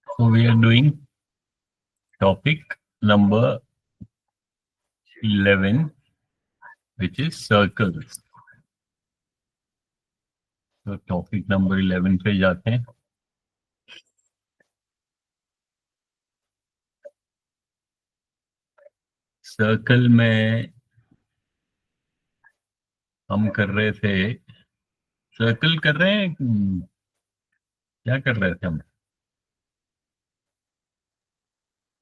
So we are doing topic number 11, which is circles. तो topic number 11 पे जाते हैं. सर्कल में हम कर रहे थे, सर्कल कर रहे हैं, क्या कर रहे थे हम?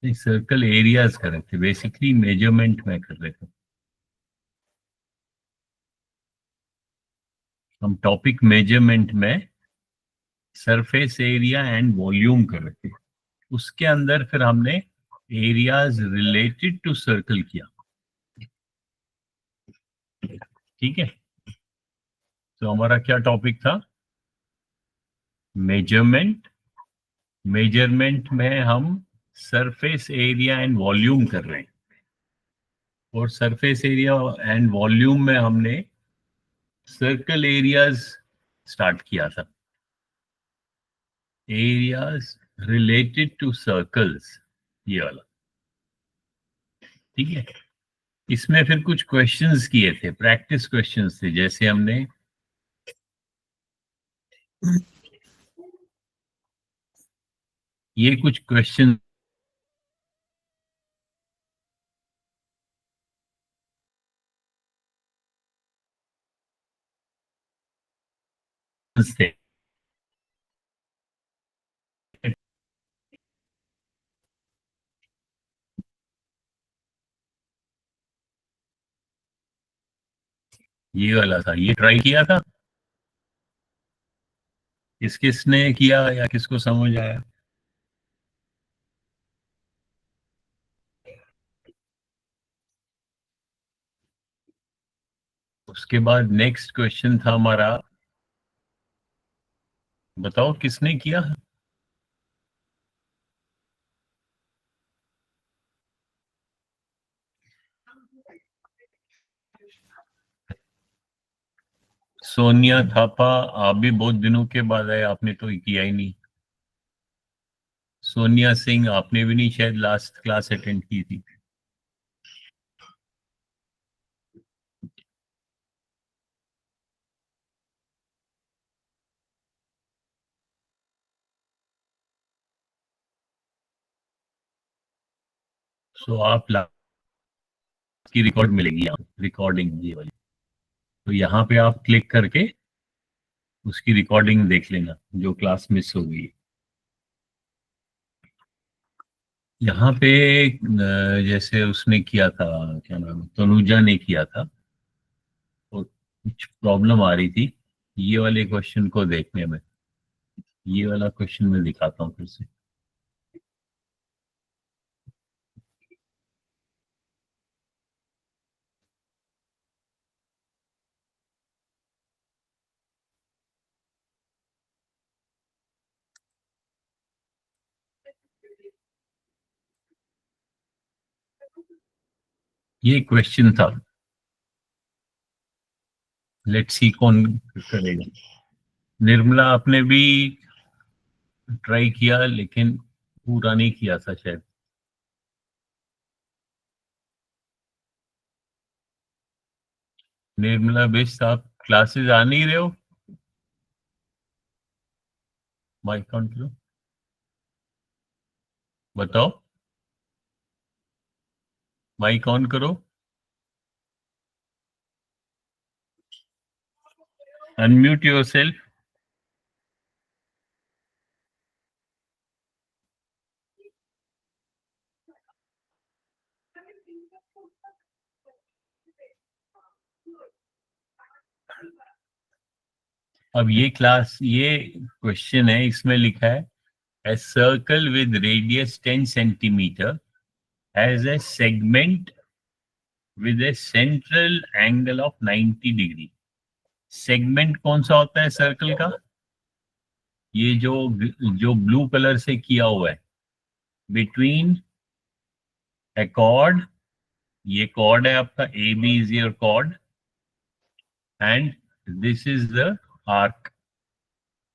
सर्कल एरियाज कर रहे थे, बेसिकली मेजरमेंट में कर रहे थे हम. टॉपिक मेजरमेंट में सरफेस एरिया एंड वॉल्यूम कर रहे थे. उसके अंदर फिर हमने एरियाज रिलेटेड टू सर्कल किया. ठीक है, तो हमारा क्या टॉपिक था? मेजरमेंट. मेजरमेंट में हम सरफेस एरिया एंड वॉल्यूम कर रहे हैं, और सरफेस एरिया एंड वॉल्यूम में हमने सर्कल एरियाज स्टार्ट किया था. एरियाज रिलेटेड टू सर्कल्स, ये वाला. ठीक है, इसमें फिर कुछ क्वेश्चंस किए थे, प्रैक्टिस क्वेश्चंस थे. जैसे हमने ये कुछ क्वेश्चन थे. ये वाला था, ये ट्राई किया था. किसने किया या किसको समझ आया? उसके बाद नेक्स्ट क्वेश्चन था हमारा, बताओ किसने किया? सोनिया थापा, आप भी बहुत दिनों के बाद आए, आपने तो किया ही नहीं. सोनिया सिंह, आपने भी नहीं शायद लास्ट क्लास अटेंड की थी. सो आप की रिकॉर्ड मिलेगी, यहाँ रिकॉर्डिंग ये वाली. तो यहाँ पे आप क्लिक करके उसकी रिकॉर्डिंग देख लेना, जो क्लास मिस हो गई. यहाँ पे जैसे उसने किया था, क्या नाम है, तनुजा ने किया था, और कुछ प्रॉब्लम आ रही थी ये वाले क्वेश्चन को देखने में. ये वाला क्वेश्चन मैं दिखाता हूँ फिर से. ये क्वेश्चन था, लेट्स सी कौन करेगा. निर्मला, आपने भी ट्राई किया लेकिन पूरा नहीं किया था शायद. निर्मला बेस्ट, आप क्लासेस आ नहीं रहे हो? माइक ऑन करो, बताओ, माइक ऑन करो, अनम्यूट योरसेल्फ. अब ये क्लास, ये क्वेश्चन है, इसमें लिखा है a circle with radius 10 centimeter has a segment with a central angle of 90 degree. Segment कौन सा होता है सर्कल का? ये जो ब्लू कलर से किया हुआ है, बिटवीन ए कॉर्ड, ये कॉर्ड है आपका, A B is your chord, and this is the arc.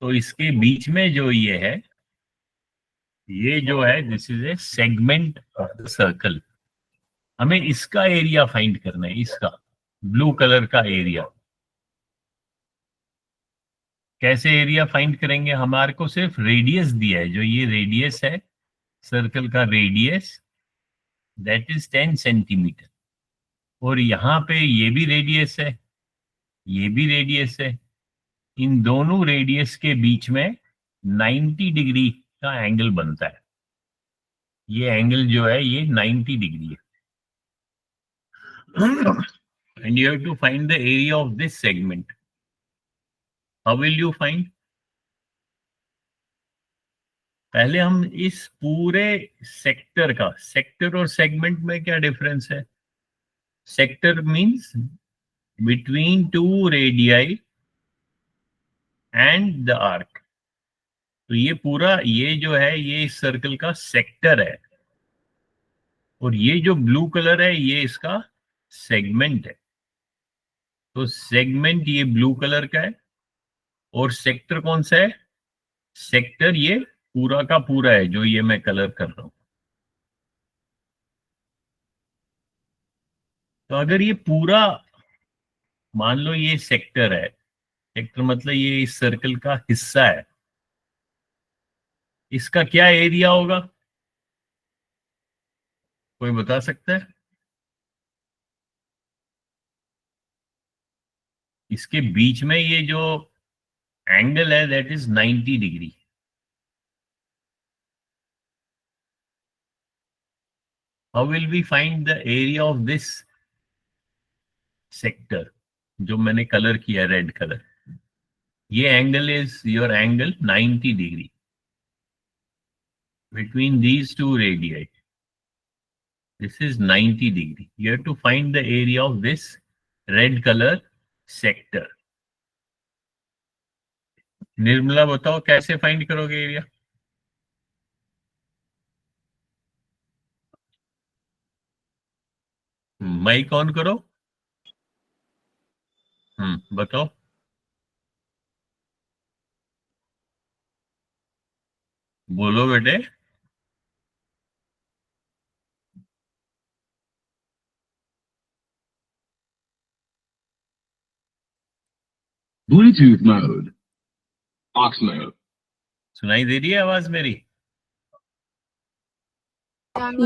तो इसके बीच में जो ये है, ये जो है this is A segment of the circle. हमें इसका एरिया फाइंड करना है, इसका ब्लू कलर का एरिया। कैसे एरिया फाइंड करेंगे? हमारे को सिर्फ रेडियस दिया है, जो ये रेडियस है सर्कल का रेडियस, दैट इज 10 सेंटीमीटर। और यहाँ पे ये भी रेडियस है, ये भी रेडियस है। इन दोनों रेडियस के बीच में 90 डिग्री का एंगल बनता है। ये एंगल जो है ये 90 डिग्री है। And you have to find the area of this segment. How will you find? पहले हम इस पूरे सेक्टर का, सेक्टर और सेगमेंट में क्या डिफरेंस है? Sector means between two radii and the arc. तो ये पूरा, ये जो है ये इस सर्कल का सेक्टर है, और ये जो ब्लू कलर है ये इसका सेगमेंट है। तो सेगमेंट ये ब्लू कलर का है, और सेक्टर कौन सा है? सेक्टर ये पूरा का पूरा है जो ये मैं कलर कर रहा हूं। तो अगर ये पूरा, मान लो ये सेक्टर है, सेक्टर मतलब ये इस सर्कल का हिस्सा है, इसका क्या एरिया होगा? कोई बता सकता है? इसके बीच में ये जो एंगल है that is 90 degree. How will we find the area of this sector जो मैंने कलर किया रेड कलर? ये angle is your angle 90 degree between these two radii. This is 90 degree. You have to find the area of this red color sector. Nirmala बताओ कैसे find करोगे area? Mic on करो। बताओ। बोलो बेटे। Bluetooth mode. Aux mode. सुनाई दे रही है आवाज मेरी?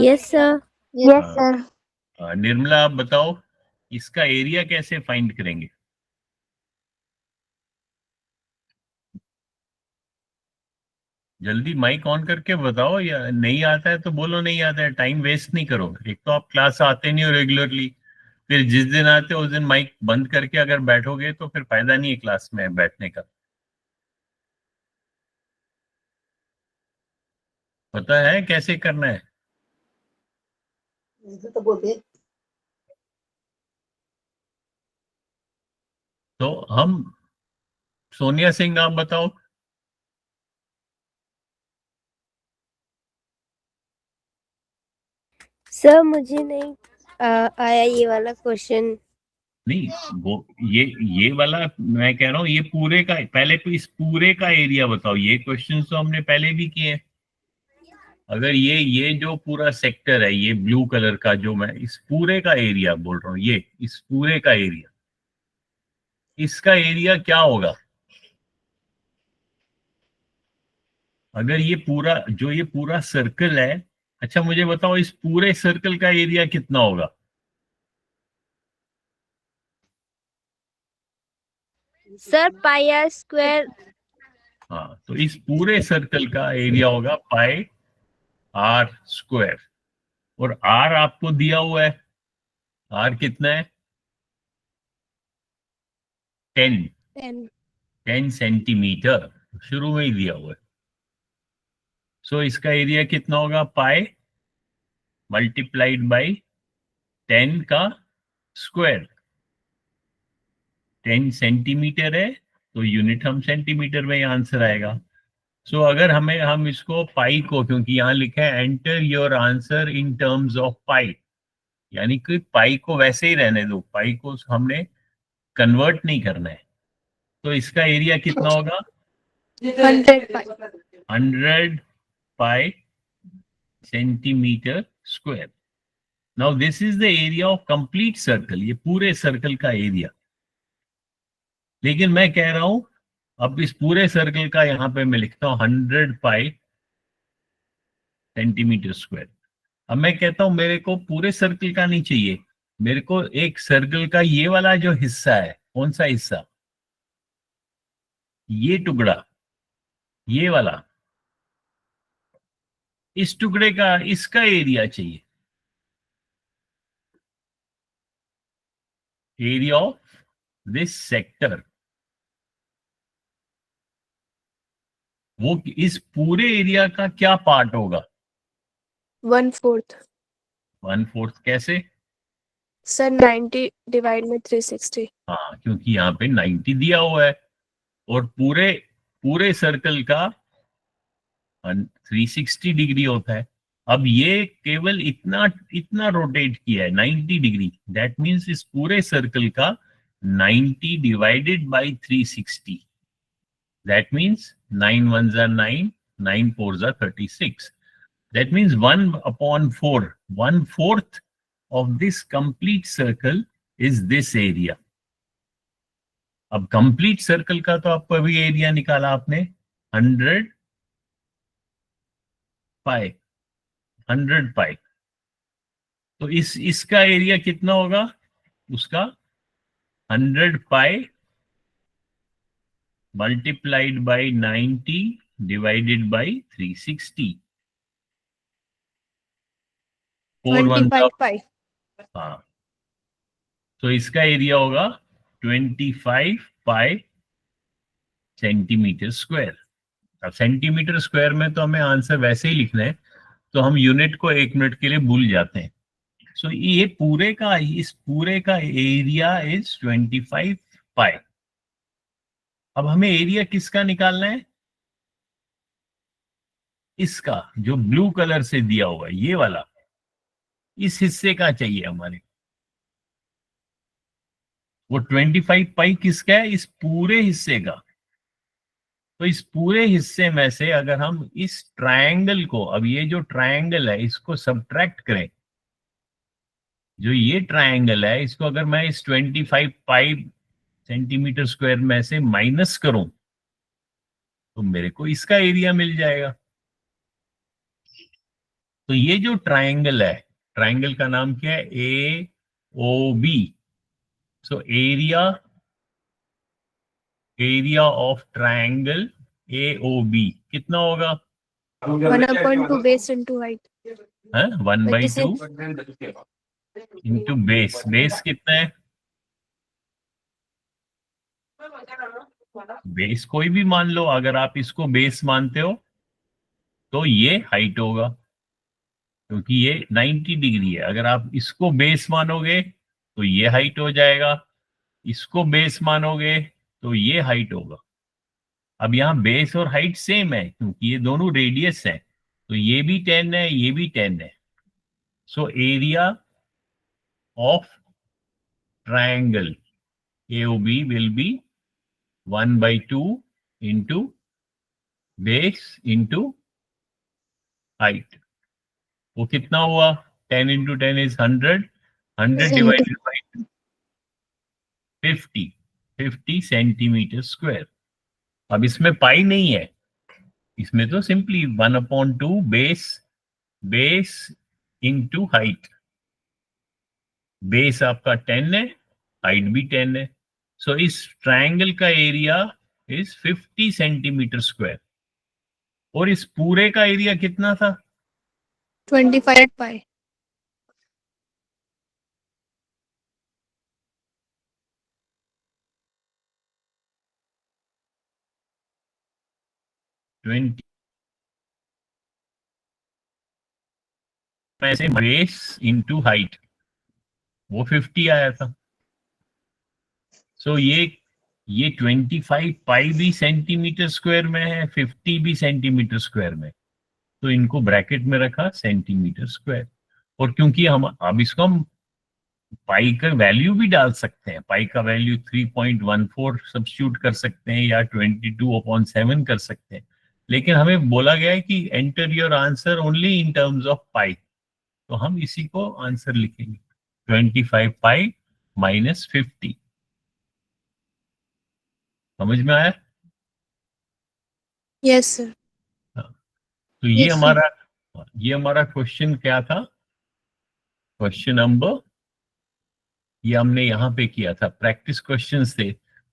Yes sir. Yes sir. Nirmala आप बताओ इसका एरिया कैसे फाइंड करेंगे? जल्दी माइक ऑन करके बताओ, या नहीं आता है तो बोलो नहीं आता है, टाइम वेस्ट नहीं करो। एक तो आप क्लास आते नहीं हो रेगुलरली, फिर जिस दिन आते हो उस दिन माइक बंद करके अगर बैठोगे तो फिर फायदा नहीं है क्लास में बैठने का। पता है कैसे करना है? तो हम, सोनिया सिंह आप बताओ। सर मुझे नहीं आया ये वाला क्वेश्चन। नहीं, वो ये वाला मैं कह रहा हूँ, ये पूरे का, पहले तो इस पूरे का एरिया बताओ। ये क्वेश्चन तो हमने पहले भी किए हैं। अगर ये जो पूरा सेक्टर है, ये ब्लू कलर का, जो मैं इस पूरे का एरिया बोल रहा हूँ, ये इस पूरे का एरिया, इसका एरिया क्या होगा? अगर ये पूरा, जो ये पूरा सर्कल है, अच्छा मुझे बताओ इस पूरे सर्कल का एरिया कितना होगा? Sir pi r square. हाँ, तो इस पूरे सर्कल का एरिया होगा पाई आर स्क्वायर। और आर आपको दिया हुआ है, आर कितना है? 10 सेंटीमीटर, शुरू में ही दिया हुआ है। सो इसका एरिया कितना होगा? पाई मल्टीप्लाइड बाई 10 का स्क्वायर। 10 सेंटीमीटर है तो यूनिट हम सेंटीमीटर में आंसर आएगा। सो अगर हम इसको पाई को, क्योंकि यहाँ लिखा है enter your answer in terms of pi, यानी कि पाई को वैसे ही रहने दो, पाई को हमने कन्वर्ट नहीं करना है। तो इसका एरिया कितना होगा? 100 pi. 100 pi centimeter square. Now this is the area of complete circle. ये पूरे सर्कल का एरिया. लेकिन मैं कह रहा हूं अब इस पूरे सर्कल का यहां पे मैं लिखता हूं 100 पाई सेंटीमीटर स्क्वायर. अब मैं कहता हूं मेरे को पूरे सर्कल का नहीं चाहिए, मेरे को एक सर्कल का ये वाला जो हिस्सा है, कौन सा हिस्सा, ये टुकड़ा, ये वाला, इस टुकड़े का, इसका एरिया चाहिए. Area of this sector. वो इस पूरे एरिया का क्या पार्ट होगा? 1/4. 1/4 कैसे? सर 90 डिवाइड में 360. हाँ, क्योंकि यहाँ पे 90 दिया हुआ है और पूरे पूरे सर्कल का 360 डिग्री होता है. अब ये केवल इतना इतना रोटेट किया है 90 डिग्री. दैट मीन्स इस पूरे सर्कल का 90 divided by 360. That means 9 1s are 9, 9 4s are 36. That means 1/4, 1/4 of this complete circle is this area. अब कंप्लीट सर्कल का तो आपको अभी एरिया निकाला आपने 100 पाई. 100 पाई. तो इसका एरिया कितना होगा? उसका 100 पाई multiplied bye 90 divided by 360. 25 pi. हाँ, तो इसका एरिया होगा 25 पाई सेंटीमीटर स्क्वायर. अब सेंटीमीटर स्क्वायर में तो हमें आंसर वैसे ही लिखना है, तो हम यूनिट को 1 मिनट के लिए भूल जाते हैं. सो ये पूरे का, इस पूरे का एरिया इज 25 पाई. अब हमें एरिया किसका निकालना है? इसका, जो ब्लू कलर से दिया हुआ है, ये वाला, इस हिस्से का चाहिए हमारे. वो 25 पाई किसका है? इस पूरे हिस्से का. तो इस पूरे हिस्से में से अगर हम इस ट्रायंगल को, अब ये जो ट्रायंगल है इसको सब्ट्रैक्ट करें, जो ये ट्रायंगल है इसको अगर मैं इस 25 पाई सेंटीमीटर स्क्वायर में से माइनस करूं तो मेरे को इसका एरिया मिल जाएगा. तो ये जो ट्रायंगल है, ट्रायंगल का नाम क्या है? AOB. So area of triangle AOB कितना होगा? 1/2 base into height. 1/2 into base. Base कितना है? बेस कोई भी मान लो. अगर आप इसको बेस मानते हो तो ये हाइट होगा, क्योंकि ये 90 डिग्री है. अगर आप इसको बेस मानोगे तो ये हाइट हो जाएगा, इसको बेस मानोगे तो ये हाइट होगा. अब यहाँ बेस और हाइट सेम है क्योंकि ये दोनों रेडियस है, तो ये भी 10 है, ये भी 10 है. So area of triangle AOB will be 1/2 into base into height. वो कितना हुआ? 10 into 10 is 100. 100 divided by 50 centimetre square. अब इसमें पाई नहीं है, इसमें तो simply 1/2 base into height. Base आपका 10 है, हाइट भी 10 है. सो इस ट्रायंगल का एरिया इज 50 सेंटीमीटर स्क्वायर. और इस पूरे का एरिया कितना था? 25 pi. पैसे बेस इंटू हाइट, वो 50 आया था. सो ये 25 पाई भी सेंटीमीटर स्क्वायर में है, 50 भी सेंटीमीटर स्क्वायर में, तो इनको ब्रैकेट में रखा सेंटीमीटर स्क्वायर. और क्योंकि हम अब इसको हम पाई का वैल्यू भी डाल सकते हैं, पाई का वैल्यू 3.14 सब्स्टिट्यूट कर सकते हैं या 22/7 कर सकते हैं, लेकिन हमें बोला गया है कि enter your answer only in terms of pi, तो हम इसी को आंसर लिखेंगे 25 पाई माइनस 50। समझ में आया? Yes sir. तो ये Yes, sir. हमारा क्वेश्चन क्या था, क्वेश्चन नंबर, ये हमने यहाँ पे किया था, प्रैक्टिस क्वेश्चंस थे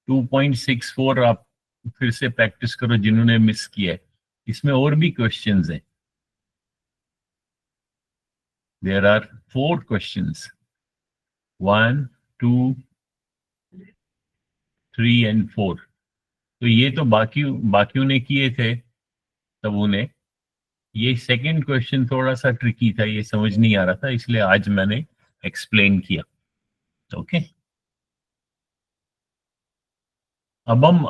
2.64। आप फिर से प्रैक्टिस करो जिन्होंने मिस किया है, इसमें और भी क्वेश्चंस हैं। There are 4 questions, 1, 2, 3 and 4। तो ये तो बाकियों ने किए थे तब उन्हें, ये सेकंड क्वेश्चन थोड़ा सा ट्रिकी था, ये समझ नहीं आ रहा था, इसलिए आज मैंने एक्सप्लेन किया। ओके, अब हम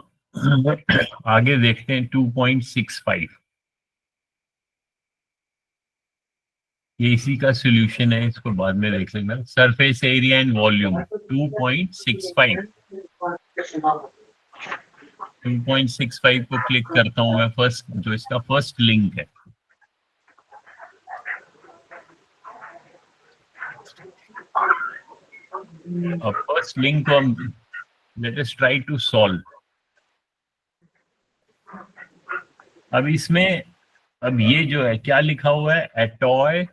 आगे देखते हैं 2.65। ये इसी का सॉल्यूशन है, इसको बाद में देख लेना। Surface area and volume 2.65। 2.65 को क्लिक करता हूं मैं, फर्स्ट जो इसका फर्स्ट लिंक है। अब फर्स्ट लिंक को हम let us try to solve. अब इसमें अब ये जो है क्या लिखा हुआ है, a toy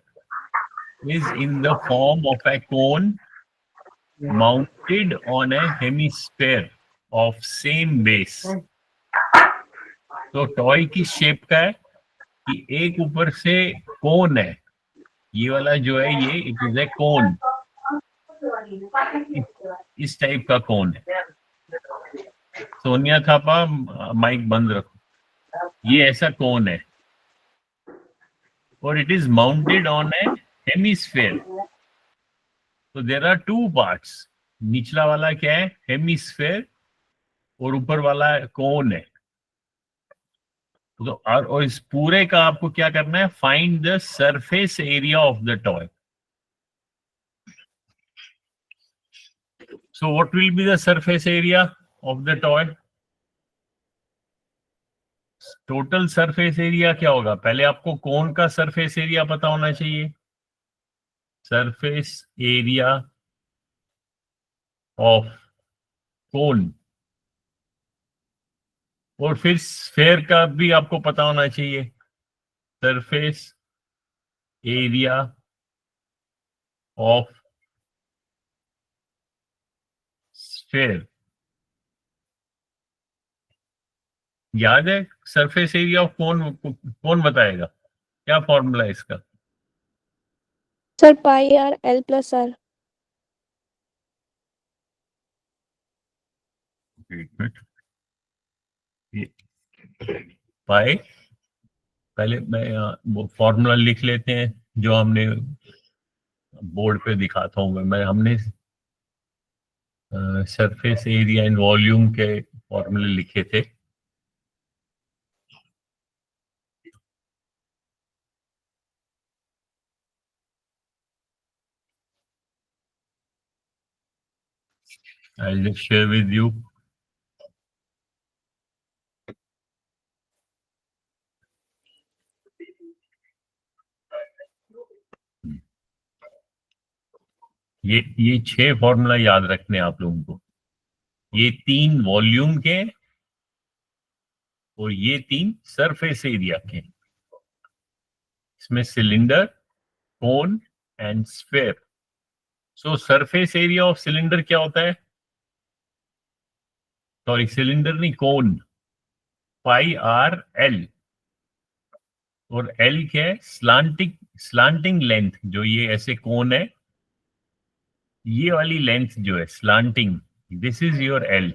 is in the form of a cone mounted on a hemisphere of same base। तो टॉय की शेप का है कि एक ऊपर से कोन है, ये वाला जो है ये इट इज ए कोन, इस टाइप का कोन है। सोनिया थापा माइक बंद रखो, ये ऐसा कोन है और it is mounted on A hemisphere. तो देयर आर 2 पार्ट्स, निचला वाला क्या है, हेमिस्फेयर, और ऊपर वाला कोन है। तो और इस पूरे का आपको क्या करना है, find the surface area of the toy. So what will be the surface area of the toy? Total surface area क्या होगा, पहले आपको कोन का सरफेस एरिया पता होना चाहिए, सरफेस एरिया ऑफ कोन, और फिर स्फेयर का भी आपको पता होना चाहिए, सरफेस एरिया ऑफ स्फेयर। याद है सरफेस एरिया ऑफ कौन बताएगा, क्या फॉर्मूला है इसका? Sir pi r l plus r. Pi, पहले मैं वो फॉर्मूला लिख लेते हैं जो हमने बोर्ड पे दिखाता हूँ मैं हमने सरफेस एरिया एंड वॉल्यूम के फॉर्मूले लिखे थे। I'll just share with you. ये 6 फॉर्मूला याद रखने आप लोगों को, ये 3 वॉल्यूम के और ये 3 सरफेस एरिया के। इसमें cylinder, cone and sphere. So surface area of cylinder क्या होता है, सॉरी सिलेंडर नहीं, कोन, पाई आर एल, और एल क्या है, स्लांटिंग लेंथ, जो ये ऐसे कोन है, ये वाली लेंथ जो है slanting, this is your L.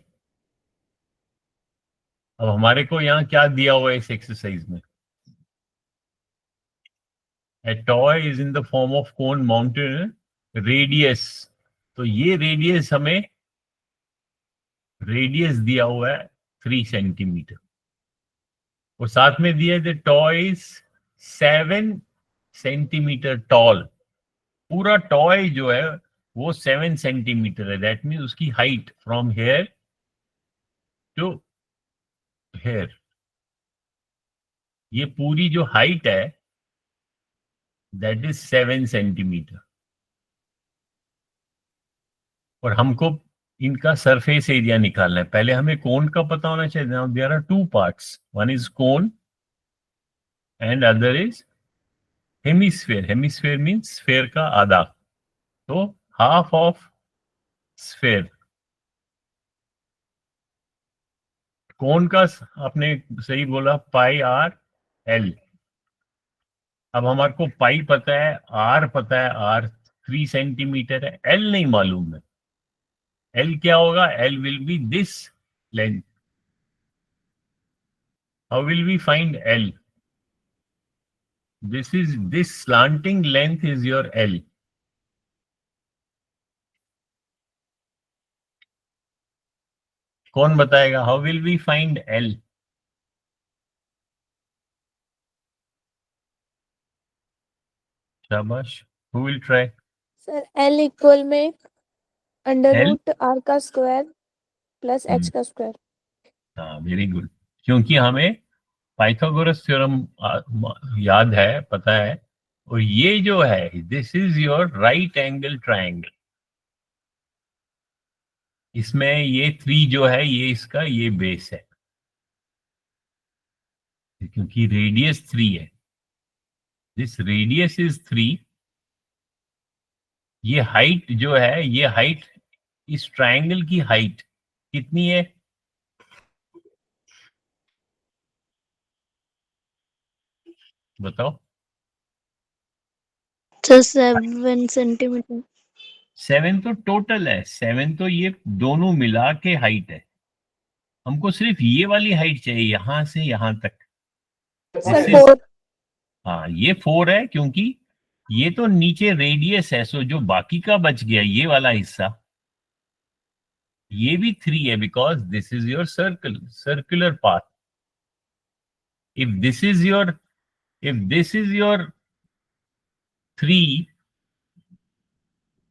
अब हमारे को यहाँ क्या दिया हुआ है इस एक्सरसाइज में, A toy is in the form of cone mounted radius। तो ये रेडियस हमें रेडियस दिया हुआ है 3 सेंटीमीटर, और साथ में दिया है टॉय इज 7 सेंटीमीटर टॉल। पूरा टॉय जो है वो 7 सेंटीमीटर है. दैट मीन्स उसकी height from here to here, ये पूरी जो हाइट है दैट इज 7 सेंटीमीटर. और हमको इनका सरफेस एरिया निकालना है. पहले हमें कोन का पता होना चाहिए. Now there are two parts, one is cone and other is hemisphere. Hemisphere means sphere का आधा. तो हाफ ऑफ स्फेयर. कोन का आपने सही बोला पाई आर एल. अब हमारे को पाई पता है, आर पता है, आर 3 सेंटीमीटर है. एल नहीं मालूम है. एल क्या होगा? L will be this length. How will we find L? this slanting length is your L. कौन बताएगा? How will we find L? शाबाश. Who will try? Sir L equal में अंडर L? रूट R का square plus H का square. हाँ, very good. क्योंकि हमें Pythagoras theorem याद है, पता है. और ये जो है, this is your right angle triangle. इसमें ये 3 जो है, ये इसका ये बेस है, क्योंकि रेडियस 3 है. This radius is 3. ये हाइट जो है, ये हाइट, इस ट्रायंगल की हाइट कितनी है? बताओ. Sir 7 centimetre. 7 तो टोटल है. 7 तो ये दोनों मिला के हाइट है. हमको सिर्फ ये वाली हाइट चाहिए, यहां से यहां तक. Sir This is- 4. हाँ, ये 4 है, क्योंकि ये तो नीचे रेडियस है. सो जो बाकी का बच गया, ये वाला हिस्सा, ये भी 3 है, because this is your circular path. If this is your 3,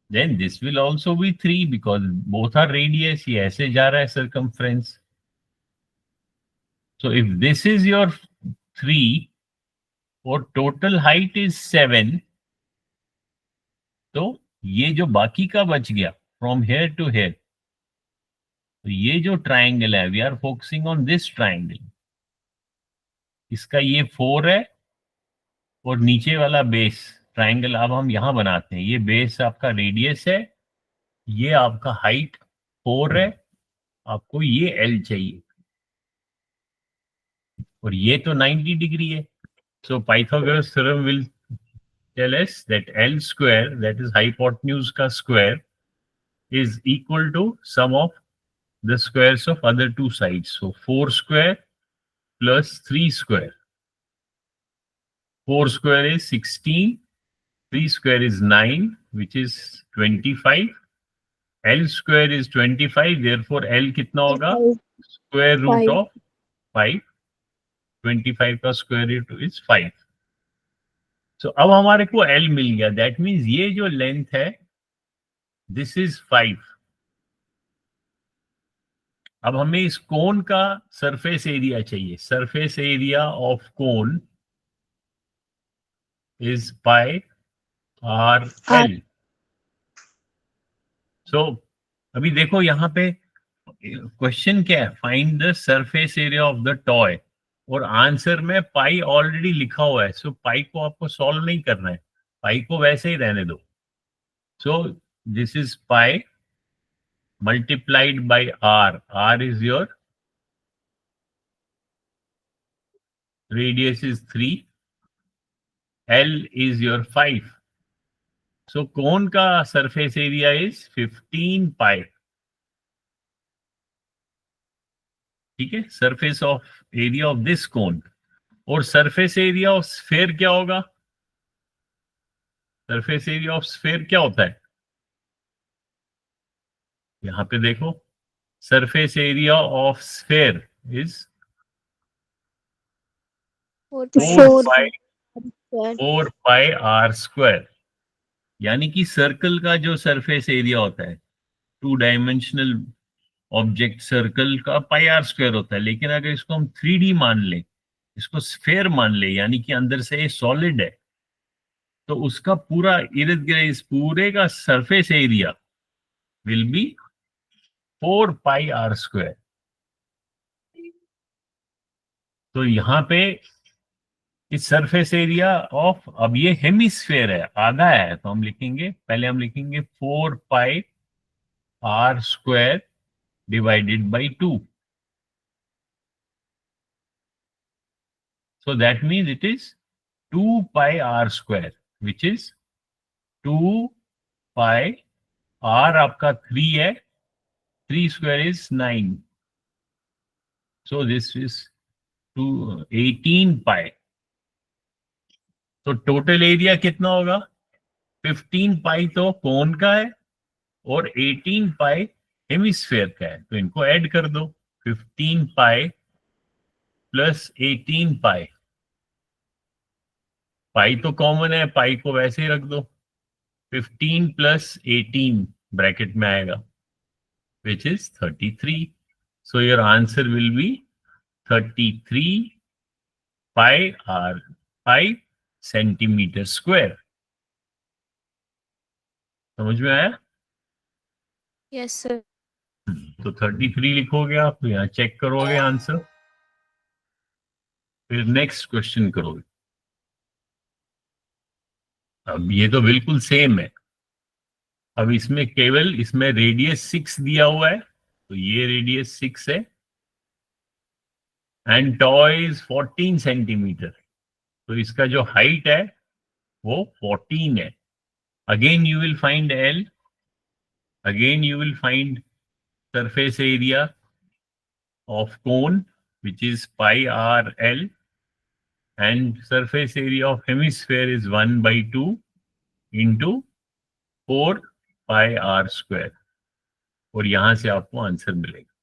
then this will also be 3 because both are radius. ये ऐसे जा रहा है circumference. So if this is your 3 और total height is 7, तो ये जो बाकी का बच गया from here to here, तो ये जो triangle है, we are focusing on this triangle. इसका ये 4 है और नीचे वाला बेस ट्राइंगल अब हम यहां बनाते हैं. ये बेस आपका रेडियस है, ये आपका हाइट 4 है, आपको ये एल चाहिए, और ये तो 90 डिग्री है. So Pythagoras theorem will tell us that l square, that is hypotenuse का square, is equal to sum of the squares of other two sides. So 4 square plus 3 square. 4 square is 16, 3 square is 9, which is 25. L square is 25, therefore L कितना होगा? Square root 5. of 5. 25 का square root is 5. So अब हमारे को L मिल गया. That means ये जो length है, this is 5. अब हमें इस कोन का सरफेस एरिया चाहिए. Surface area of cone is pi r l. So अभी देखो यहाँ पे क्वेश्चन क्या है? Find the surface area of the toy. और आंसर में पाई ऑलरेडी लिखा हुआ है. सो पाई को आपको सॉल्व नहीं करना है, पाई को वैसे ही रहने दो. So this is pi multiplied by r. R is your radius is 3, l is your 5. So cone का सरफेस एरिया इज 15 पाई. ठीक है, surface of area of this cone. और सरफेस एरिया ऑफ स्फेयर क्या होगा? Surface area of sphere क्या होता है? यहां पे देखो, surface area of sphere is 4 4 pi. Pi r square. यानी कि सर्कल का जो सरफेस एरिया होता है, 2 डायमेंशनल ऑब्जेक्ट सर्कल का पाई आर स्क्वायर होता है, लेकिन अगर इसको हम 3D मान लें, इसको स्फेयर मान ले, यानी कि अंदर से ये सॉलिड है, तो उसका पूरा इर्द गिर्द इस पूरे का surface area will be 4 pi r square. तो यहाँ पे इस सरफेस एरिया ऑफ, अब ये हेमिस्फेयर है, आधा है, तो हम लिखेंगे, पहले हम लिखेंगे 4 पाई r square divided by 2. So that means it is 2 pi r square, which is 2 pi r आपका 3 है, 3 square is 9. So this is 18 pi. तो टोटल एरिया कितना होगा? 15 पाई तो कोन का है और 18 पाई हेमिस्फेयर का है, तो इनको ऐड कर दो। 15 पाई प्लस 18 पाई, पाई तो कॉमन है, पाई को वैसे ही रख दो। 15 प्लस 18 ब्रैकेट में आएगा, which is 33. So your answer will be 33 pi r, pi centimetre square. समझ में आया? Yes, sir. तो 33 लिखोगे आप, यहाँ चेक करोगे आंसर, फिर नेक्स्ट क्वेश्चन करोगे। अब ये तो बिल्कुल सेम है, अब इसमें केवल इसमें रेडियस 6 दिया हुआ है, तो ये रेडियस 6 है एंड टॉ इज 14 सेंटीमीटर, तो इसका जो हाइट है वो 14 है। Again you will find L, again you will find surface area of cone which is pi r l, and surface area of hemisphere is 1/2 into 4 pi r square, और यहां से आपको आंसर मिलेगा।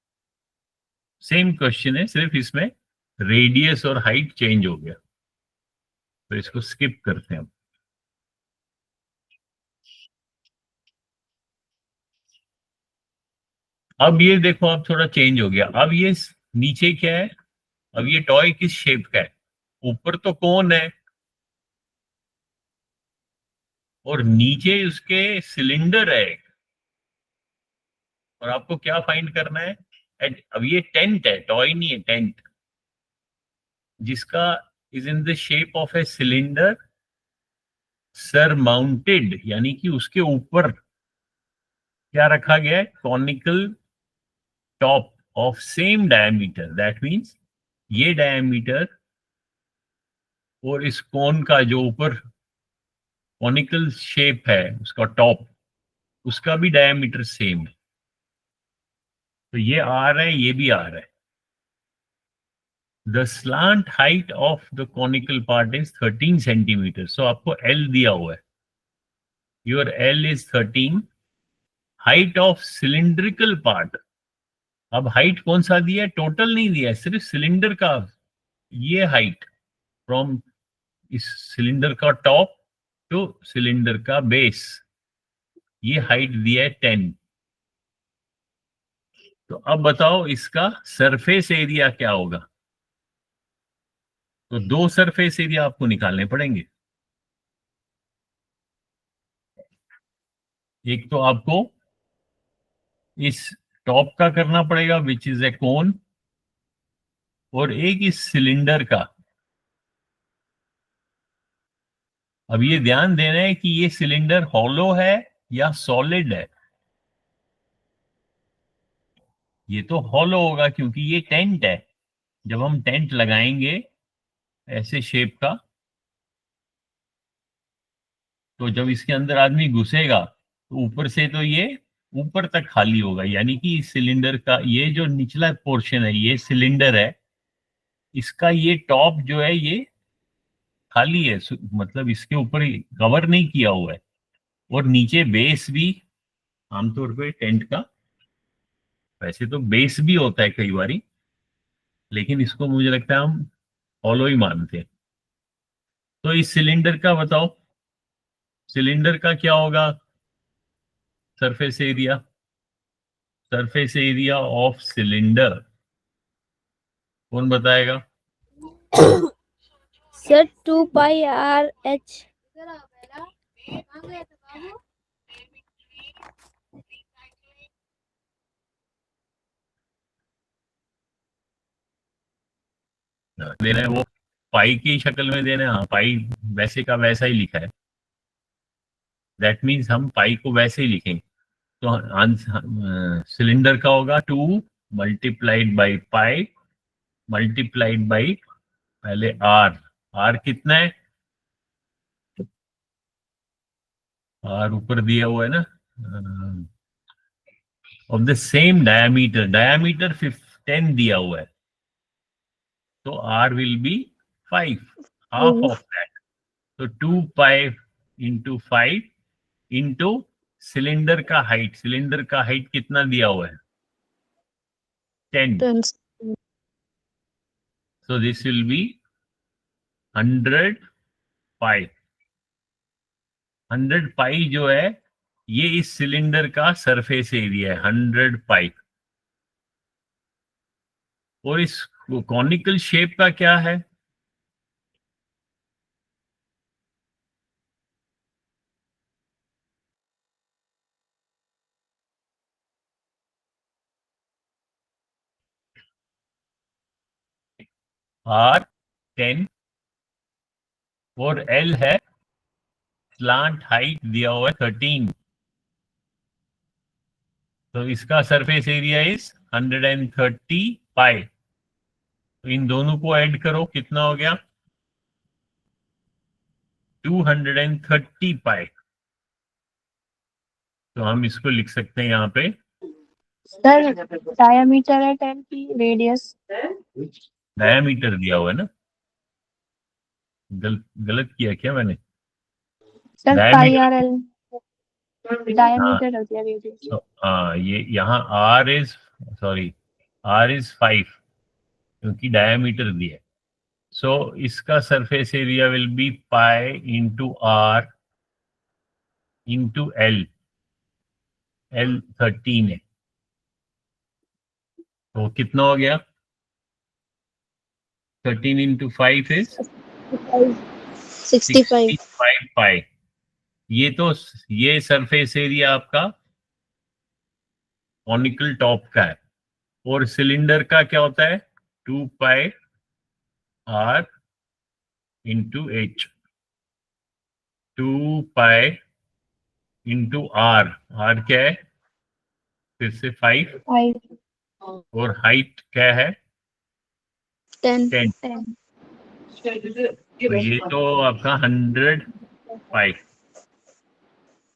सेम क्वेश्चन है, सिर्फ इसमें radius और height change हो गया, तो इसको स्किप करते हैं। अब ये देखो, अब थोड़ा चेंज हो गया। अब ये नीचे क्या है? अब ये टॉय किस शेप का है? ऊपर तो कोन है और नीचे उसके सिलेंडर है, और आपको क्या फाइंड करना है? अब ये टेंट है, टॉय नहीं है, टेंट, जिसका is in the shape of a cylinder surmounted, यानी कि उसके ऊपर क्या रखा गया है? Conical top of same diameter, that means ये डायमीटर और इस कोन का जो ऊपर कॉनिकल शेप है उसका टॉप, उसका भी डायमीटर सेम है, तो ये आ रहा है, ये भी आ रहा है। The slant height of the conical part is 13 centimetre, सो आपको L दिया हुआ है, your L is 13, height of cylindrical part, अब हाइट कौन सा दिया है? टोटल नहीं दिया है, सिर्फ सिलेंडर का ये हाइट, फ्रॉम इस सिलेंडर का टॉप टू सिलेंडर का बेस, ये हाइट दिया है 10। तो अब बताओ इसका सरफेस एरिया क्या होगा? तो 2 सरफेस एरिया आपको निकालने पड़ेंगे। एक तो आपको इस टॉप का करना पड़ेगा विच इज ए कोन, और एक इस सिलेंडर का। अब ये ध्यान देना है कि ये सिलेंडर हॉलो है या सॉलिड है। ये तो हॉलो होगा क्योंकि ये टेंट है, जब हम टेंट लगाएंगे ऐसे शेप का, तो जब इसके अंदर आदमी घुसेगा तो ऊपर से तो ये ऊपर तक खाली होगा, यानी कि इस सिलेंडर का ये जो निचला पोर्शन है, ये सिलेंडर है, इसका ये टॉप जो है ये खाली है, मतलब इसके ऊपर कवर नहीं किया हुआ है, और नीचे बेस भी आमतौर पे टेंट का, वैसे तो बेस भी होता है कई बारी, लेकिन इसको मुझे लगता है हम हॉलो ही मानते हैं। तो इस सिलेंडर का बताओ, सिलेंडर का क्या होगा? Surface area, surface area of cylinder कौन बताएगा? Sir 2 π r h। देना है वो पाई की शक्ल में देना है। हाँ, पाई वैसे का वैसा ही लिखा है, दैट मीन्स हम पाई को वैसे ही लिखेंगे। तो सिलेंडर का होगा 2 multiplied by pi multiplied by पहले आर। आर कितना है? आर ऊपर दिया हुआ है ना, of the same diameter, diameter 10 दिया हुआ है, तो r will be 5, half of that. तो 2 पाई इंटू 5 इंटू सिलेंडर का हाइट, सिलेंडर का हाइट कितना दिया हुआ है? 10। 10. So this will be 100 पाई। 100 पाई जो है ये इस सिलेंडर का सरफेस एरिया है, 100 पाई। और इस कॉनिकल शेप का क्या है? R 10 और L है स्लांट हाइट दिया हुआ है 13। तो इसका सरफेस एरिया इज 130 पाई। तो इन दोनों को ऐड करो, कितना हो गया? 230 पाई। तो हम इसको लिख सकते हैं यहाँ पे, सर डायमीटर है 10 की, रेडियस डायमीटर दिया हुआ है ना, गलत किया क्या मैंने? सर पाई डायमीटर, आर एल हाँ, डायमीटर हो गया रेडियस। तो हाँ ये यहाँ R is, sorry, R is 5 क्योंकि डायमीटर दिया है। सो इसका surface area will be pi into R into L। L 13 है, तो कितना हो गया? 13 इंटू 5 इज 65। 65 पाई। ये तो ये सरफेस एरिया आपका कॉनिकल टॉप का है। और सिलेंडर का क्या होता है? 2 पाई R into H। 2 pi into R, R क्या है? फिर से 5। 5 और हाइट क्या है? 10 10। 10 तो ये तो आपका 100 पाई।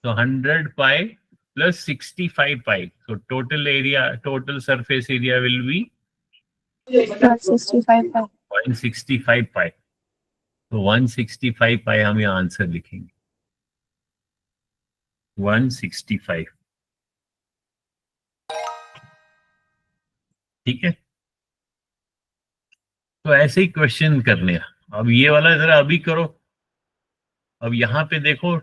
तो 100 पाई प्लस 65 पाई, तो total area, total surface area will be 65 पाई। 165 पाई। तो 165 पाई हम यहाँ आंसर लिखेंगे, 165। ठीक है, तो ऐसे ही क्वेश्चन करने हैं। अब ये वाला जरा अभी करो। अब यहाँ पे देखो,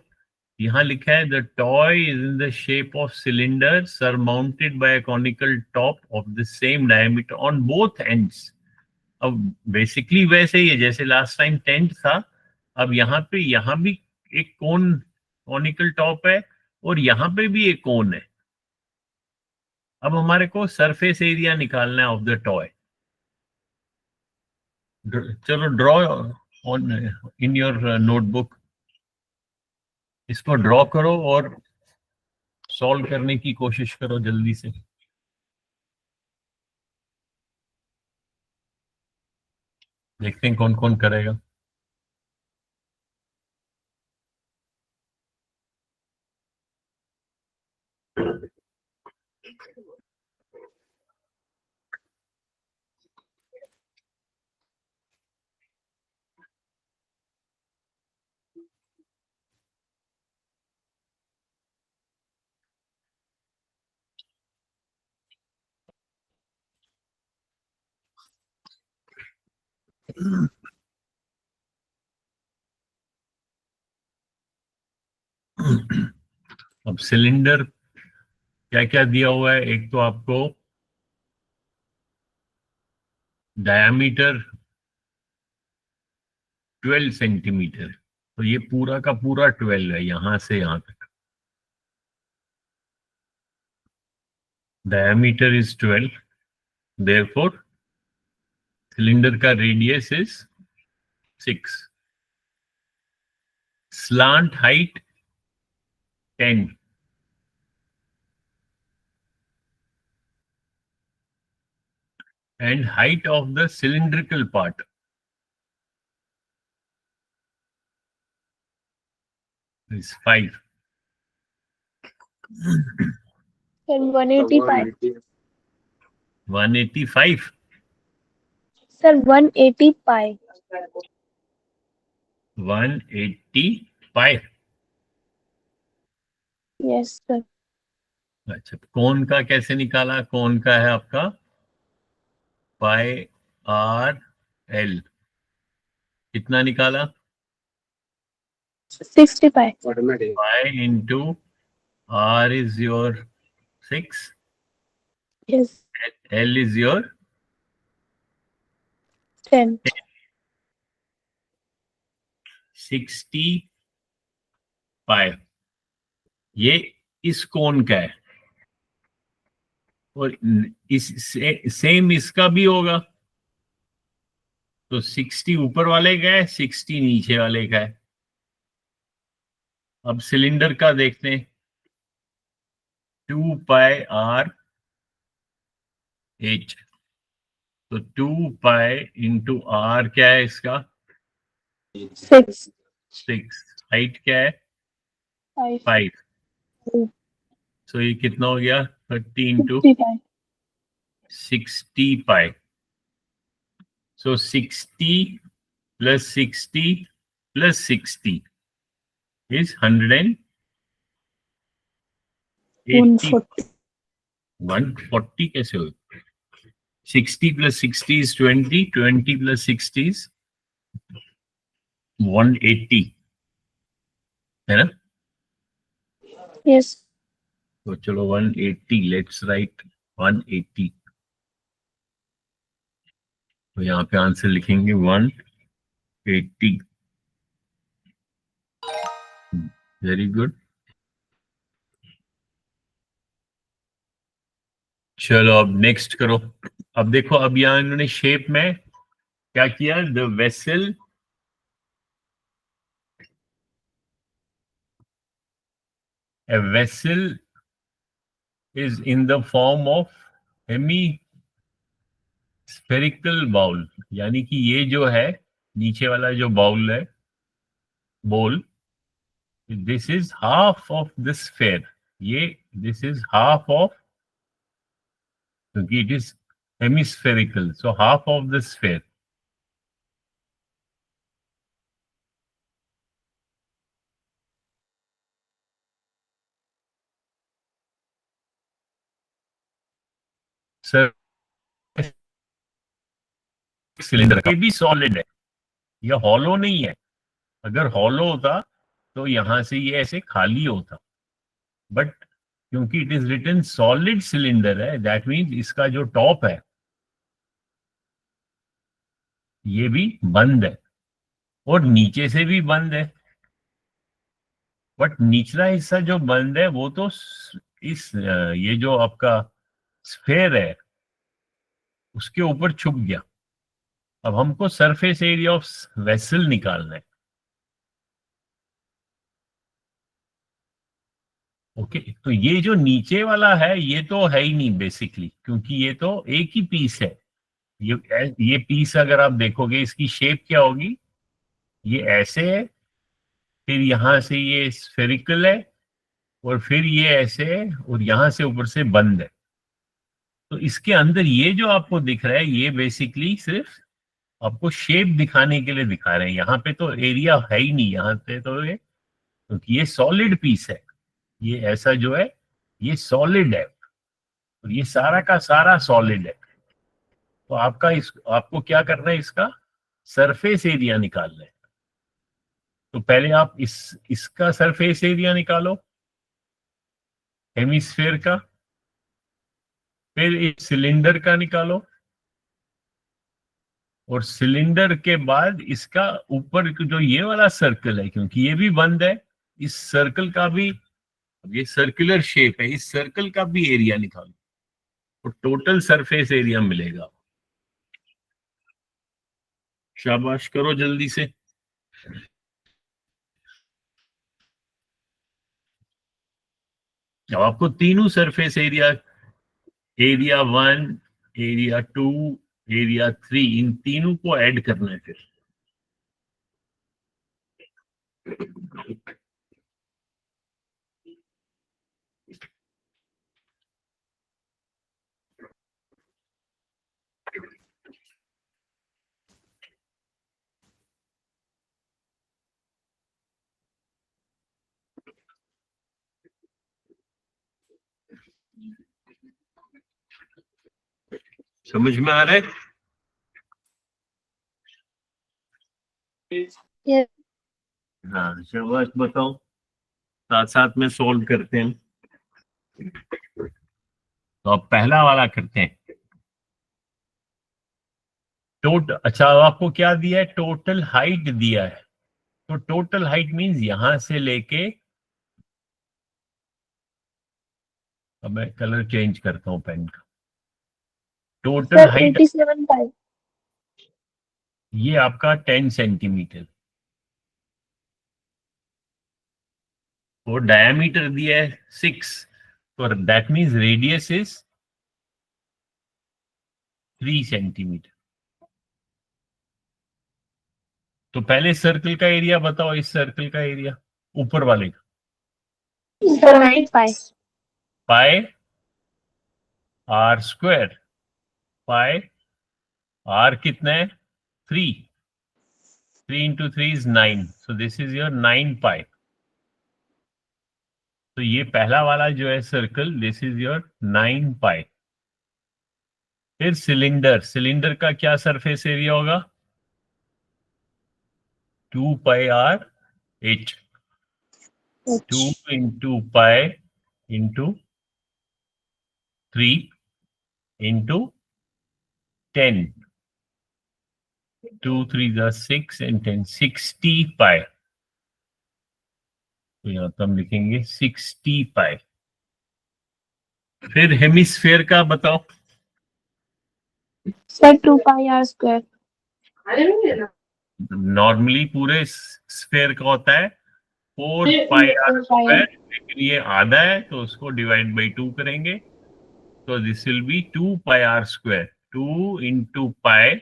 यहाँ लिखा है the toy is in the shape of cylinder surmounted bye conical top of the same diameter on both ends. अब बेसिकली वैसे ही है जैसे लास्ट टाइम टेंट था। अब यहाँ भी एक कोन, कॉनिकल टॉप है, और यहाँ पे भी एक कोन है। अब हमारे को सरफेस एरिया निकालना है ऑफ द टॉय। चलो draw on in your notebook, इसको ड्रॉ करो और सॉल्व करने की कोशिश करो जल्दी से। देखते हैं कौन कौन करेगा। अब सिलेंडर क्या क्या दिया हुआ है, एक तो आपको डायामीटर 12 सेंटीमीटर, तो ये पूरा का पूरा 12 है, यहां से यहां तक डायामीटर इज 12, देयरफॉर सिलेंडर का radius is 6, slant height 10, and height of the cylindrical part is 5. And 185. 185. Sir, 180 pi. 180 pi. Yes, sir. अच्छा, कोण का कैसे निकाला? कोण का है आपका पाई आर एल, कितना निकाला? 60 pi. Pi into r is your 6, Yes. L is your 10. 60 pi, ये इस कोण का है, और इस सेम इसका भी होगा, तो 60 ऊपर वाले का है, 60 नीचे वाले का है। अब सिलेंडर का देखते हैं, 2 पाई आर एच, तो 2 पाई इंटू आर क्या है इसका? 6. 6, हाइट क्या है? 5. 5, सो ये कितना हो गया? 30 into 60 pi. 60 pi, so 60 plus 60 plus 60 is 180. 140. 140 कैसे हो? 60 plus 60 is 20, 20 plus 60 is 180, है ना? Yes. तो चलो 180, लेट्स राइट 180, तो यहाँ पे आंसर लिखेंगे 180। Very good. चलो अब नेक्स्ट करो। अब देखो, अब यहाँ इन्होंने शेप में क्या किया? The vessel a vessel is in the form of hemispherical bowl, यानी कि ये जो है नीचे वाला जो बाउल है, बोल, this is half of the sphere, ये दिस इज हाफ ऑफ, क्योंकि it is hemispherical, so half of the sphere. Sir cylinder ये भी सॉलिड है, ये हॉलो नहीं है। अगर हॉलो होता तो यहां से ये ऐसे खाली होता, बट क्योंकि it is written solid cylinder है, दैट मीन्स इसका जो टॉप है ये भी बंद है और नीचे से भी बंद है, बट निचला हिस्सा जो बंद है वो तो इस ये जो आपका स्फेयर है उसके ऊपर छुप गया। अब हमको सरफेस एरिया ऑफ वेसल निकालना है। ओके, तो ये जो नीचे वाला है ये तो है ही नहीं बेसिकली, क्योंकि ये तो एक ही पीस है। ये पीस अगर आप देखोगे इसकी शेप क्या होगी, ये ऐसे है, फिर यहां से ये स्फेरिकल है, और फिर ये ऐसे है, और यहां से ऊपर से बंद है। तो इसके अंदर ये जो आपको दिख रहा है ये बेसिकली सिर्फ आपको शेप दिखाने के लिए दिखा रहे हैं। यहाँ पे तो एरिया है ही नहीं, यहाँ पे तो ये, क्योंकि ये सॉलिड पीस है, ये ऐसा जो है ये सॉलिड है, और ये सारा का सारा सॉलिड है। तो आपको क्या करना है, इसका सरफेस एरिया निकालना है। तो पहले आप इसका सरफेस एरिया निकालो हेमिस्फेयर का, फिर इस सिलेंडर का निकालो, और सिलेंडर के बाद इसका ऊपर जो ये वाला सर्कल है, क्योंकि ये भी बंद है, इस सर्कल का भी, ये सर्कुलर शेप है, इस सर्कल का भी एरिया निकालो तो टोटल सरफेस एरिया मिलेगा। शाबाश, करो जल्दी से। अब आपको तीनों surface area, area 1, area 2, area 3, इन तीनों को ऐड करना है फिर। समझ में आ रहा है? Yes. हाँ शाबाश, बताओ, साथ साथ में सॉल्व करते हैं। तो अब पहला वाला करते हैं। अच्छा, अब आपको क्या दिया है? टोटल हाइट दिया है। तो टोटल हाइट मींस यहां से लेके, अब मैं कलर चेंज करता हूं पेन का। टोटल सर हाइट 87 पाई। ये आपका 10 सेंटीमीटर, और डायमीटर दिया है 6, तो that means radius is 3 centimetre. तो पहले सर्कल का एरिया बताओ, इस सर्कल का एरिया ऊपर वाले का। Sir 9 pi. Pi r square, pi r कितना है? 3, 3 into 3 is 9, so this is your 9 पाई। तो ये पहला वाला जो है सर्कल, दिस इज योर 9 पाई। फिर सिलेंडर, सिलेंडर का क्या सरफेस एरिया होगा? 2 pi R H, 2 into pi into 3 into 10, 2 3 6 and 10, 60 पाई। तो यहाँ तो हम लिखेंगे 60 पाई। फिर हेमिस्फेयर का बताओ। Sir 2 pi r square. Normally पूरे स्फेयर का होता है 4 पाई आर स्क्वायर, लेकिन ये आधा है तो उसको डिवाइड बाई 2 करेंगे, तो this will be 2 pi r square. 2 into pi,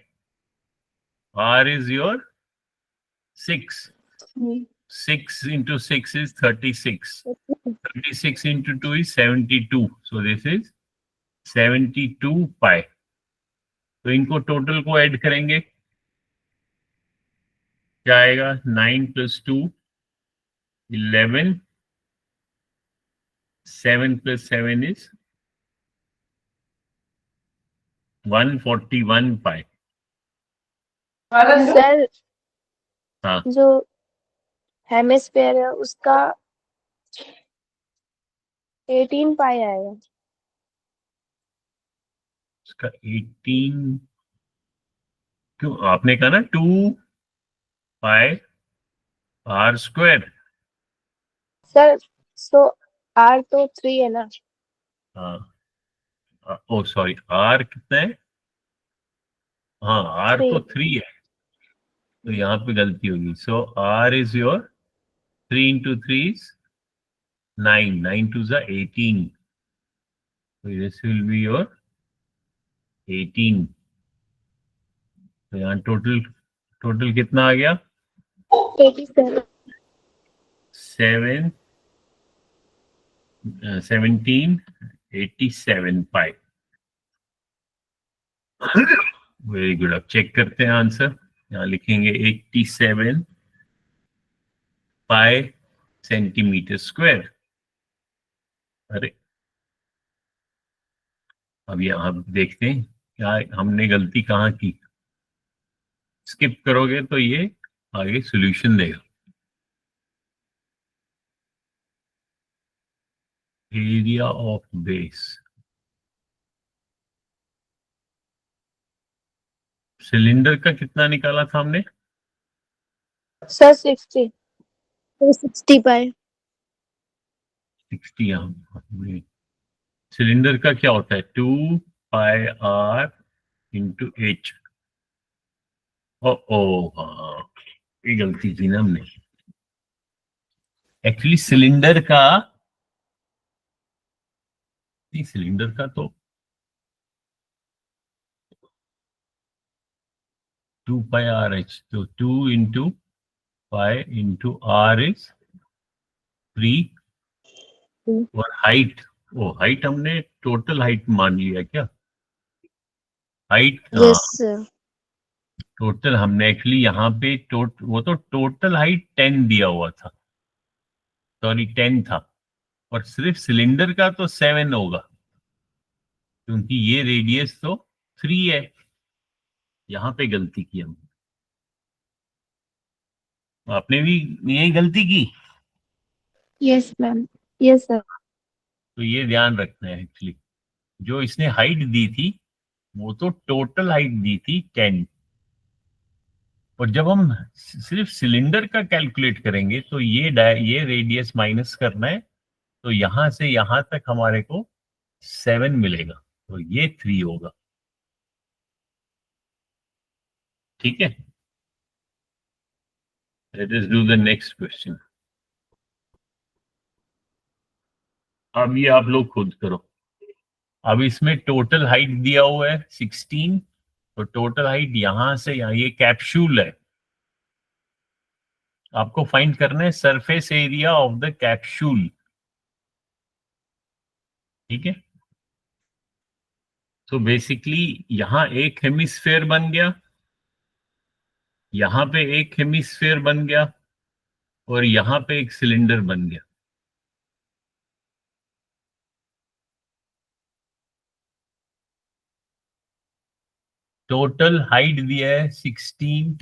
r is your 6, 6 into 6 is 36, 36 into 2 is 72, so this is 72 पाई। तो इनको टोटल को ऐड करेंगे, क्या आएगा? 9 + 2 11, 7 + 7 is 141 पाई। सर हाँ, जो हेमिस्फेयर है उसका 18 पाई आएगा। उसका 18 क्यों? आपने कहा ना 2 pi r square. Sir so r तो 3 है ना। हाँ, ओ सॉरी, आर कितना है? हाँ, आर तो 3। 3 है, तो यहाँ पे गलती होगी। सो are is your 3 into 3 is 9, 9 2 is 18, so this will be your 18। तो यहाँ टोटल टोटल कितना आ गया? 87। 7 17 87 पाई। Very good. अब चेक करते हैं आंसर। यहाँ लिखेंगे 87 पाई सेंटीमीटर स्क्वायर। अरे अब यहाँ देखते हैं क्या हमने गलती कहाँ की। स्किप करोगे तो ये आगे सॉल्यूशन देगा। एरिया ऑफ बेस, सिलेंडर का कितना निकाला था हमने? सर 60। 260 by 60। सिलेंडर का क्या होता है? 2πr into H. ओ हाँ, ये गलती की ना हमने। एक्चुअली सिलेंडर का, नहीं सिलेंडर का तो 2πrh, तो 2 into pi into r is 3। और हाइट, ओ हाइट हमने टोटल हाइट मान लिया क्या? हाइट, हाँ yes sir. टोटल हमने एक्चुअली यहाँ पे वो तो टोटल हाइट 10 दिया हुआ था, सॉरी 10 था, और सिर्फ सिलेंडर का तो 7 होगा, क्योंकि ये रेडियस तो 3 है। यहाँ पे गलती की हमने, आपने भी यही गलती की। Yes ma'am. Yes sir. तो ये ध्यान रखना है, एक्चुअली जो इसने हाइट दी थी वो तो टोटल हाइट दी थी 10, और जब हम सिर्फ सिलेंडर का कैलकुलेट करेंगे तो ये रेडियस माइनस करना है, तो यहां से यहां तक हमारे को 7 मिलेगा, तो ये 3 होगा। ठीक है, let us do the next question. अब ये आप लोग खुद करो। अब इसमें टोटल हाइट दिया हुआ है 16, तो टोटल हाइट यहां से यहां, ये कैप्सूल है, आपको फाइंड करना है surface area of the capsule. ठीक है, तो बेसिकली यहां एक हेमिस्फेयर बन गया, यहां पे एक हेमिस्फेयर बन गया, और यहां पे एक सिलेंडर बन गया। टोटल हाइट दिया है 16,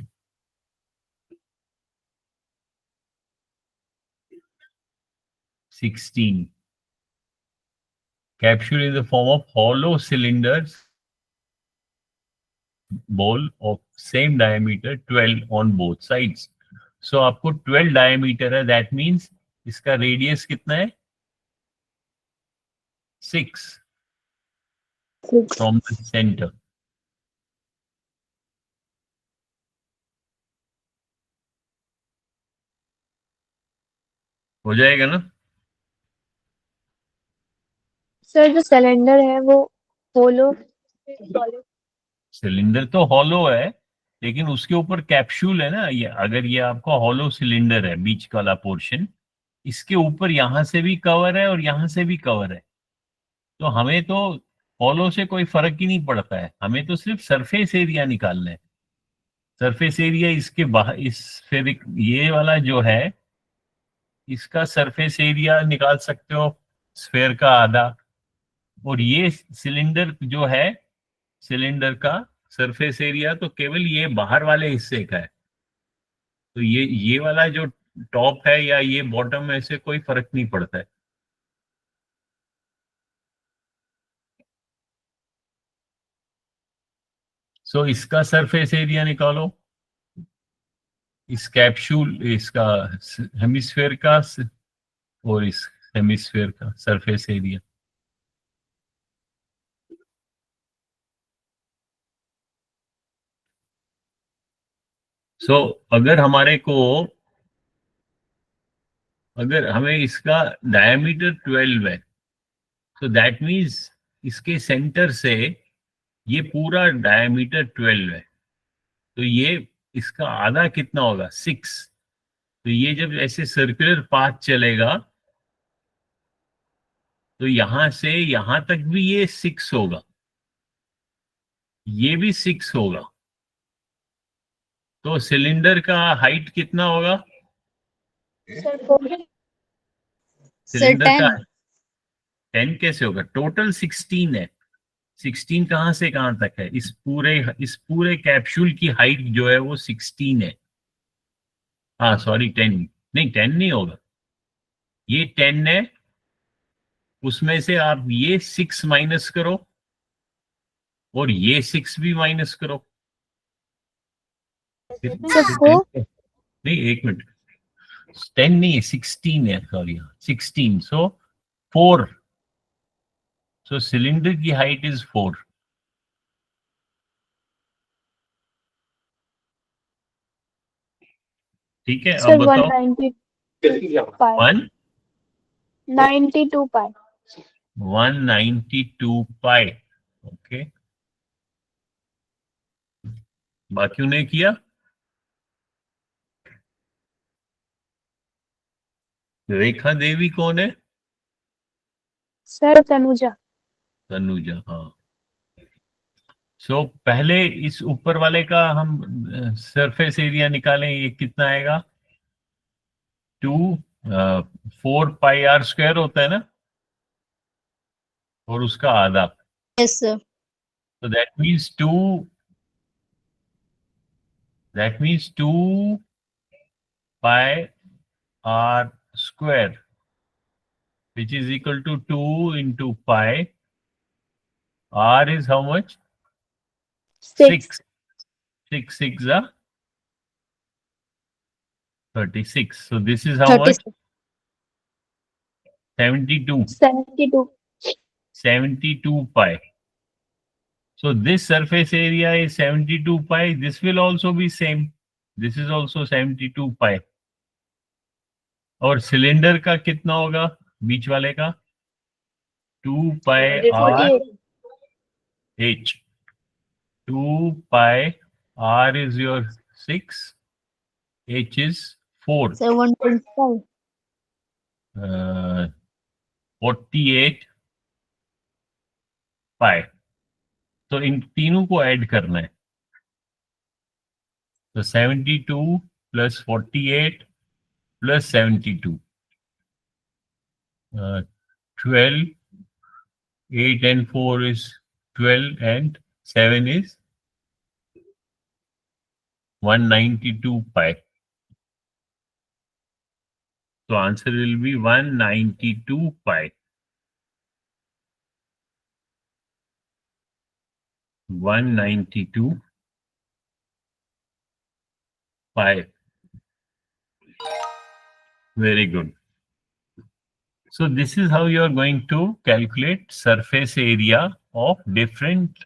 16। Capsule in the form of hollow cylinders ball of same diameter 12 on both sides. So आपको 12 डायमीटर है, दैट मींस इसका रेडियस कितना है? 6 फ्रॉम द सेंटर। हो जाएगा ना? सर जो सिलेंडर है वो होलो, सिलेंडर तो हॉलो है, लेकिन उसके ऊपर कैप्सूल है ना, ये अगर ये आपका हॉलो सिलेंडर है, बीच वाला पोर्शन, इसके ऊपर यहां से भी कवर है और यहां से भी कवर है, तो हमें तो हॉलो से कोई फर्क ही नहीं पड़ता है, हमें तो सिर्फ सरफेस एरिया निकालना है। सरफेस एरिया इसके बाहर, इस स्फेरिक ये वाला जो है, इसका सरफेस एरिया निकाल सकते हो, स्फेयर का आधा, और ये सिलेंडर जो है, सिलेंडर का सरफेस एरिया तो केवल ये बाहर वाले हिस्से का है, तो ये वाला जो टॉप है या ये बॉटम है, इससे कोई फर्क नहीं पड़ता है। सो इसका सरफेस एरिया निकालो, इस कैप्सूल, इसका हेमिस्फेयर का और इस हेमिस्फेयर का सरफेस एरिया। सो अगर हमारे को, अगर हमें इसका डायमीटर 12 है, तो दैट मीन्स इसके सेंटर से ये पूरा डायमीटर 12 है, तो ये इसका आधा कितना होगा? 6। तो ये जब ऐसे सर्कुलर पाथ चलेगा, तो यहां से यहां तक भी ये 6 होगा, ये भी 6 होगा, तो सिलेंडर का हाइट कितना होगा? सर 4। Sir सिलेंडर का 10. 10 कैसे होगा? टोटल 16 है, 16 कहां से कहां तक है? इस पूरे कैप्सूल की हाइट जो है वो 16 है। हाँ सॉरी 10 नहीं, 10 नहीं होगा, ये 10 है, उसमें से आप ये 6 माइनस करो और ये 6 भी माइनस करो। सर 4 नहीं, एक मिनट, 10 नहीं है, 16 है, सॉरी, 16, सो 4, सो सिलेंडर की हाइट इज 4। ठीक है, सर अब बताओ। 92 पाई 192 पाई। ओके, बाकियों ने किया? रेखा देवी कौन है? सर तनुजा तनुजा, हाँ। सो पहले इस ऊपर वाले का हम सरफेस एरिया निकालें, ये कितना आएगा? 4 पाई आर स्क्वायर होता है ना, और उसका आधा, यस सर तो that means 2 pi r square, which is equal to 2 into pi. R is how much? 6 6 6 are 36. So this is how 30 much? 72. 72 72 pi. So this surface area is 72 pi. This will also be same. This is also 72 pi. और cylinder का कितना होगा बीच वाले का? 2 pi r 48 h. 2 pi r is your 6, h is 4. Sir 1.5 48 पाई। तो इन तीनों को add करना है, तो 72 plus 48 plus 72, 12, 8 and 4 is 12 and 7 is 192 pi. So answer will be 192 pi. 192 pi. Very good. So this is how you are going to calculate surface area of different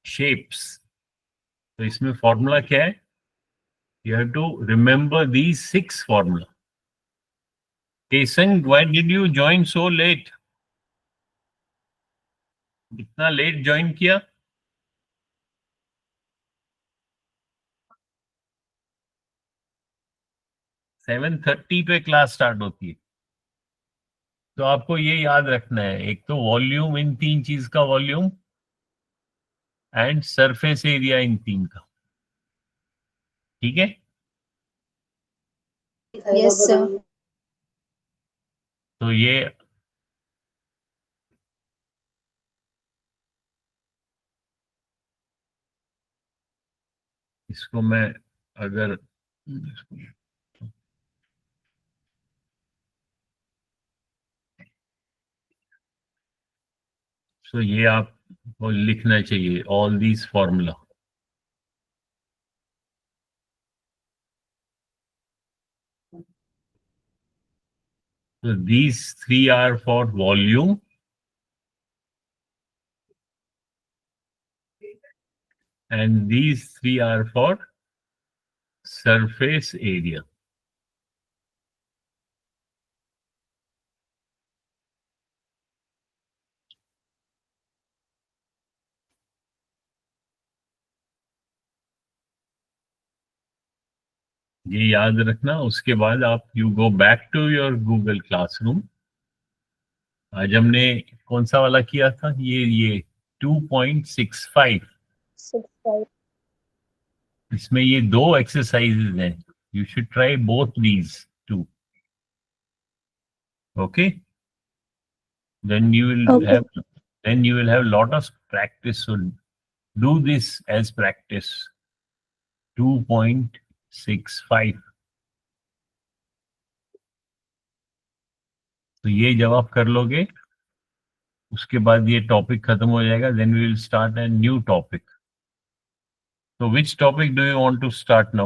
shapes. तो इसमें formula क्या है? You have to remember these 6 formula. Kesang, why did you join so late? इतना late join किया? 7:30 पे class start होती है। तो आपको ये याद रखना है, एक तो वॉल्यूम, इन 3 चीज का वॉल्यूम, एंड सरफेस एरिया, इन 3 का। ठीक है, यस सर तो ये इसको मैं अगर तो ये आपको लिखना चाहिए, all these formula. So these 3 are for volume, and these 3 are for surface area. ये याद रखना, उसके बाद आप you go back to your Google classroom. आज हमने कौन सा वाला किया था? ये 2.65। 65 इसमें ये 2 एक्सरसाइजेज हैं, you should try both these 2। Okay, then you will Okay. have lot of practice, so do this as practice. 2.65। तो ये जब आप कर लोगे उसके बाद ये टॉपिक खत्म हो जाएगा, then we will start a new topic. So which topic do you want to start now?